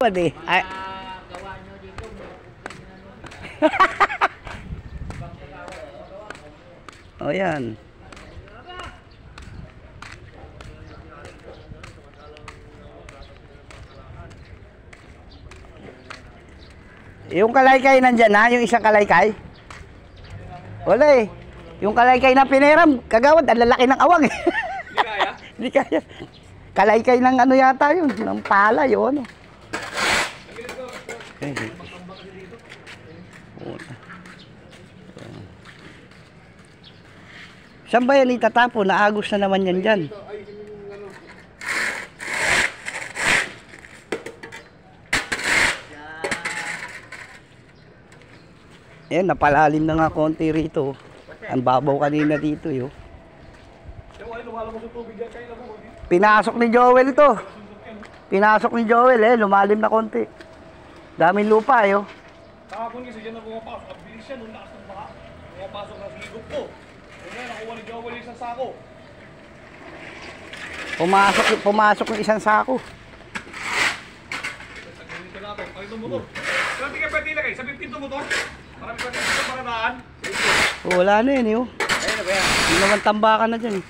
Pwede. Ay. O yan. Yung kalaykay nandyan na, yung isang kalaykay. Wala eh. Yung kalaykay na piniram, kagawad, ang lalaki ng awang eh. Hindi kaya? Hindi kaya. Kalaykay ng ano yata yun, ng pala yun. Ano. Saan ba yan itatapo? Naagos na naman yan dyan. Ayan, napalalim na nga konti rito. Ang babaw kanina dito yun. Pinasok ni Joel to. Pinasok ni Joel eh, lumalim na konti. Daming lupa eh. Kahapon kasi dyan na pumapasok. Ang bilis siya nung lakas ng baka. Pumapasok na sigop ko. Ngayon, nakuha ni Joel yung isang sako. Pumasok yung isang sako. Dito na ito. Pakitong motor. Kailan di ka pwede ilagay? Sa 15 motor? Marami pwede ito para daan. Wala na yun yun. Hindi naman tambakan na dyan eh.